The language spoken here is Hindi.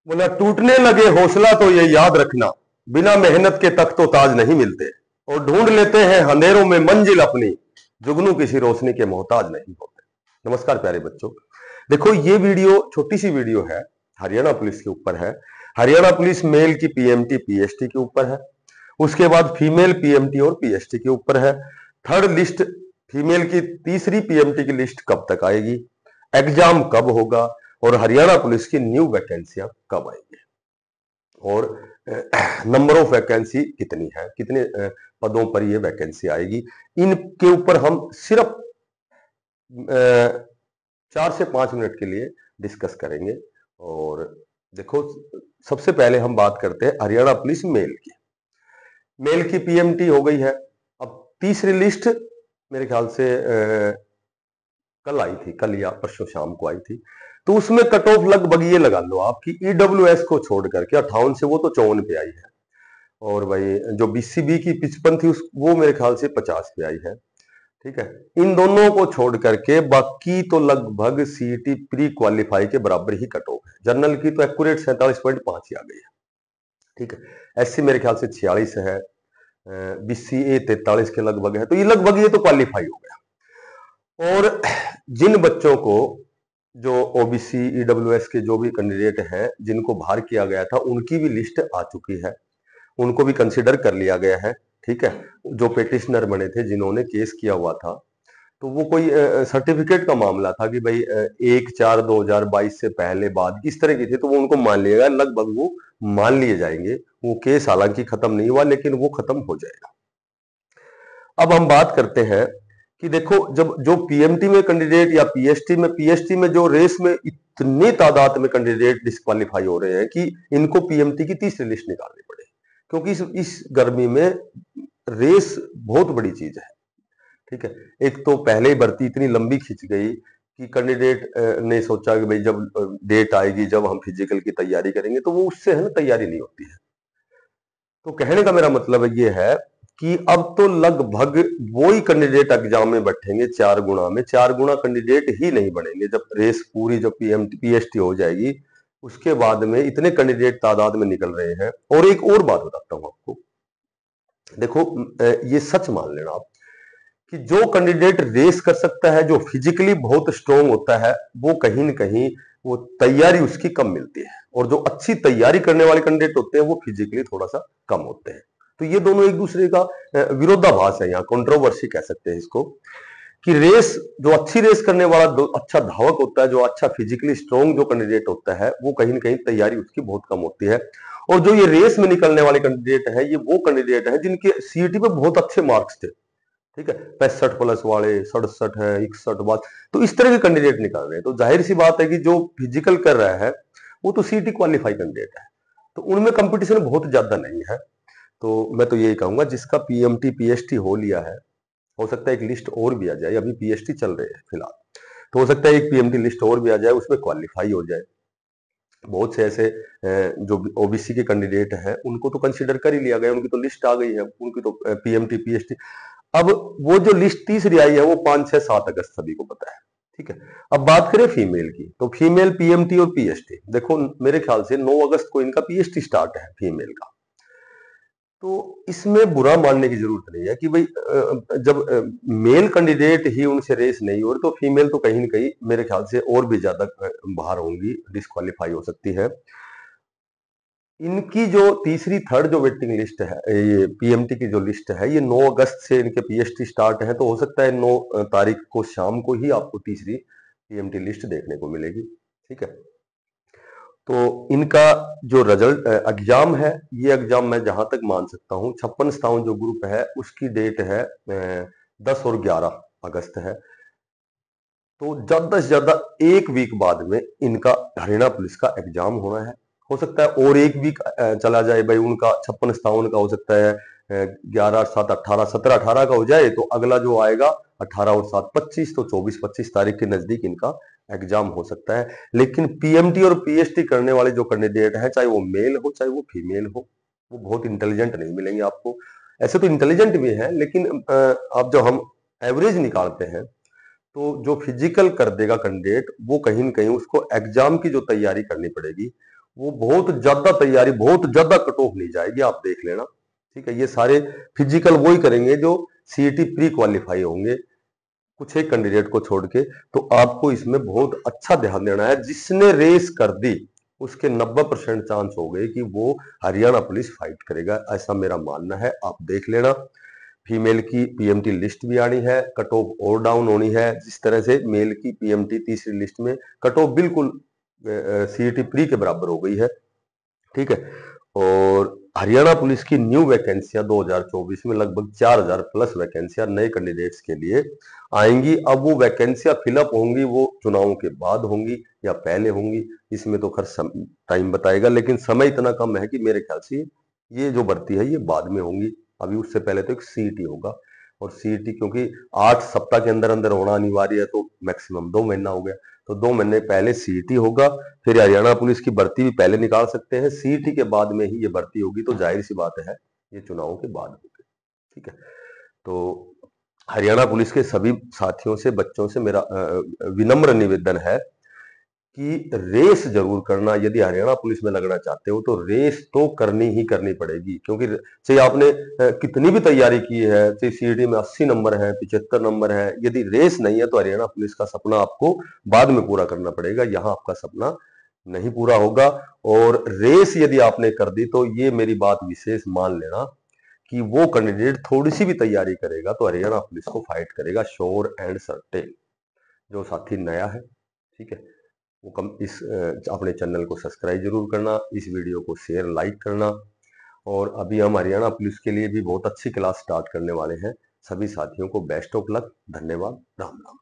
बोला टूटने लगे हौसला तो ये याद रखना, बिना मेहनत के तक तो ताज नहीं मिलते, और ढूंढ लेते हैं अंधेरों में मंजिल अपनी, जुगनू किसी रोशनी के मोहताज नहीं होते। नमस्कार प्यारे बच्चों, देखो ये वीडियो छोटी सी वीडियो है, हरियाणा पुलिस के ऊपर है। हरियाणा पुलिस मेल की पीएमटी पीएसटी के ऊपर है, उसके बाद फीमेल पीएमटी और पीएसटी के ऊपर है। थर्ड लिस्ट फीमेल की तीसरी पीएमटी की लिस्ट कब तक आएगी, एग्जाम कब होगा, और हरियाणा पुलिस की न्यू वैकेंसियां कब आएंगी, और नंबर ऑफ वैकेंसी कितनी है, कितने पदों पर ये वैकेंसी आएगी, इनके ऊपर हम सिर्फ 4 से 5 मिनट के लिए डिस्कस करेंगे। और देखो सबसे पहले हम बात करते हैं हरियाणा पुलिस मेल की। मेल की पीएमटी हो गई है। अब तीसरी लिस्ट मेरे ख्याल से कल आई थी, कल या परसों शाम को आई थी, तो उसमें कट ऑफ लगभग ये लगा लो आपकी ईडब्ल्यूएस को छोड़ करके 58 से वो तो 54 पे आई है, और भाई जो बीसीबी की 55 थी वो मेरे ख्याल से 50 पे आई है। ठीक है, इन दोनों को छोड़ करके बाकी तो लगभग सीईटी प्री क्वालिफाई के बराबर ही कट ऑफ है। जनरल की तो एक्यूरेट 47.5 ही आ गई है। ठीक है, एससी मेरे ख्याल से 46 है, बीसीए 43 के लगभग है, तो ये लगभग ये तो क्वालिफाई हो गया। और जिन बच्चों को जो ओबीसी ईडब्ल्यूएस के जो भी कैंडिडेट हैं जिनको बाहर किया गया था उनकी भी लिस्ट आ चुकी है, उनको भी कंसिडर कर लिया गया है। ठीक है, जो पेटिशनर बने थे जिन्होंने केस किया हुआ था, तो वो कोई सर्टिफिकेट का मामला था कि भाई 1/4/2022 से पहले बाद इस तरह की थी, तो वो उनको मान लिया गया, लगभग वो मान लिए जाएंगे। वो केस हालांकि खत्म नहीं हुआ लेकिन वो खत्म हो जाएगा। अब हम बात करते हैं कि देखो जब जो पीएमटी में कैंडिडेट या पीएसटी में जो रेस में इतनी तादाद में कैंडिडेट डिस्क्वालीफाई हो रहे हैं कि इनको पीएमटी की तीसरी लिस्ट निकालनी पड़े, क्योंकि इस गर्मी में रेस बहुत बड़ी चीज है। ठीक है, एक तो पहले ही भर्ती इतनी लंबी खिंच गई कि कैंडिडेट ने सोचा कि भाई जब डेट आएगी जब हम फिजिकल की तैयारी करेंगे, तो वो उससे है ना तैयारी नहीं होती है। तो कहने का मेरा मतलब ये है कि अब तो लगभग वो ही कैंडिडेट एग्जाम में बैठेंगे 4 गुना में, 4 गुना कैंडिडेट ही नहीं बनेंगे। जब रेस पूरी जब पीएसटी हो जाएगी उसके बाद में इतने कैंडिडेट तादाद में निकल रहे हैं। और एक और बात बताता हूं आपको, देखो ये सच मान लेना आप कि जो कैंडिडेट रेस कर सकता है, जो फिजिकली बहुत स्ट्रोंग होता है, वो कहीं ना कहीं वो तैयारी उसकी कम मिलती है, और जो अच्छी तैयारी करने वाले कैंडिडेट होते हैं वो फिजिकली थोड़ा सा कम होते हैं। तो ये दोनों एक दूसरे का विरोधाभास है, यहाँ कंट्रोवर्सी कह सकते हैं इसको, कि रेस जो अच्छी रेस करने वाला अच्छा धावक होता है, जो अच्छा फिजिकली स्ट्रोंग जो कैंडिडेट होता है, वो कहीं ना कहीं तैयारी उसकी बहुत कम होती है। और जो ये रेस में निकलने वाले कैंडिडेट है, ये वो कैंडिडेट है जिनके सीईटी पे बहुत अच्छे मार्क्स थे। ठीक है, 65+ वाले, 67 है, 61 बात, तो इस तरह के कैंडिडेट निकल रहे हैं। तो जाहिर सी बात है कि जो फिजिकल कर रहा है वो तो सीटी क्वालिफाई कैंडिडेट है, तो उनमें कंपटीशन बहुत ज्यादा नहीं है। तो मैं तो यही कहूंगा जिसका पीएमटी पीएसटी हो लिया है, हो सकता है एक लिस्ट और भी आ जाए, अभी पीएसटी चल रहे हैं फिलहाल, तो हो सकता है एक पीएमटी लिस्ट और भी आ जाए, उसमें क्वालिफाई हो जाए। बहुत से ऐसे जो ओबीसी के कैंडिडेट हैं उनको तो कंसिडर कर ही लिया गया, उनकी तो लिस्ट आ गई है, उनकी तो पीएमटी पीएसटी। अब वो जो लिस्ट तीसरी आई है वो 5, 6, 7 अगस्त सभी को पता है। ठीक है, अब बात करें फीमेल की, तो फीमेल पीएमटी और पीएसटी, देखो मेरे ख्याल से 9 अगस्त को इनका पीएसटी स्टार्ट है फीमेल का। तो इसमें बुरा मानने की जरूरत नहीं है कि भाई जब मेल कैंडिडेट ही उनसे रेस नहीं हो रही, तो फीमेल तो कहीं ना कहीं मेरे ख्याल से और भी ज्यादा बाहर होंगी, डिस्क्वालीफाई हो सकती है। इनकी जो तीसरी थर्ड जो वेटिंग लिस्ट है, ये पीएमटी की जो लिस्ट है, ये 9 अगस्त से इनके पीएसटी स्टार्ट है, तो हो सकता है 9 तारीख को शाम को ही आपको तीसरी पीएमटी लिस्ट देखने को मिलेगी। ठीक है, तो इनका जो रिजल्ट एग्जाम है, ये एग्जाम मैं जहां तक मान सकता हूं 56 जो ग्रुप है उसकी डेट है 10 और 11 अगस्त है, तो ज्यादा से ज्यादा एक वीक बाद में इनका हरियाणा पुलिस का एग्जाम होना है। हो सकता है और एक वीक चला जाए, भाई उनका 56-57 का हो सकता है 11 और 7 18, 17-18 का हो जाए, तो अगला जो आएगा 18 और 7 25, तो 24-25 तारीख के नजदीक इनका एग्जाम हो सकता है। लेकिन पीएमटी और पीएसटी करने वाले जो कैंडिडेट हैं, चाहे वो मेल हो चाहे वो फीमेल हो, वो बहुत इंटेलिजेंट नहीं मिलेंगे आपको। ऐसे तो इंटेलिजेंट भी है, लेकिन आप जो हम एवरेज निकालते हैं, तो जो फिजिकल कर देगा कैंडिडेट, वो कहीं ना कहीं उसको एग्जाम की जो तैयारी करनी पड़ेगी वो बहुत ज्यादा तैयारी, बहुत ज्यादा कट ऑफ नहीं जाएगी, आप देख लेना। ठीक है, ये सारे फिजिकल वही करेंगे जो सीईटी प्री क्वालिफाई होंगे, कुछ एक कैंडिडेट को छोड़ के। तो आपको इसमें बहुत अच्छा ध्यान देना है। जिसने रेस कर दी उसके 90% चांस हो गए कि वो हरियाणा पुलिस फाइट करेगा, ऐसा मेरा मानना है। आप देख लेना। फीमेल की पीएमटी लिस्ट भी आनी है, कट ऑफ और डाउन होनी है। जिस तरह से मेल की पीएमटी तीसरी लिस्ट में कट ऑफ बिल्कुल सीईटी प्री के बराबर हो गई है। ठीक है, और हरियाणा पुलिस की न्यू वैकेंसियां 2024 में लगभग 4000 प्लस वैकेंसियां नए कैंडिडेट्स के लिए आएंगी। अब वो वैकेंसियां फिलअप होंगी, वो चुनावों के बाद होंगी या पहले होंगी, इसमें तो खैर टाइम बताएगा, लेकिन समय इतना कम है कि मेरे ख्याल से ये जो भर्ती है ये बाद में होंगी। अभी उससे पहले तो एक सीईटी होगा, और सीईटी क्योंकि 8 सप्ताह के अंदर अंदर होना अनिवार्य है, तो मैक्सिमम 2 महीना हो गया, तो 2 महीने पहले सीईटी होगा। फिर हरियाणा पुलिस की भर्ती भी पहले निकाल सकते हैं, सीईटी के बाद में ही ये भर्ती होगी, तो जाहिर सी बात है ये चुनावों के बाद होगी। ठीक है, तो हरियाणा पुलिस के सभी साथियों से, बच्चों से मेरा विनम्र निवेदन है कि रेस जरूर करना। यदि हरियाणा पुलिस में लगना चाहते हो तो रेस तो करनी ही करनी पड़ेगी, क्योंकि चाहे आपने कितनी भी तैयारी की है, चाहे सीईटी में 80 नंबर है, 75 नंबर है, यदि रेस नहीं है तो हरियाणा पुलिस का सपना आपको बाद में पूरा करना पड़ेगा, यहाँ आपका सपना नहीं पूरा होगा। और रेस यदि आपने कर दी तो ये मेरी बात विशेष मान लेना कि वो कैंडिडेट थोड़ी सी भी तैयारी करेगा तो हरियाणा पुलिस को फाइट करेगा, श्योर एंड सर्टेन। जो साथी नया है, ठीक है, वो कम इस अपने चैनल को सब्सक्राइब जरूर करना, इस वीडियो को शेयर लाइक करना। और अभी हम हरियाणा पुलिस के लिए भी बहुत अच्छी क्लास स्टार्ट करने वाले हैं। सभी साथियों को बेस्ट ऑफ लक। धन्यवाद। राम राम।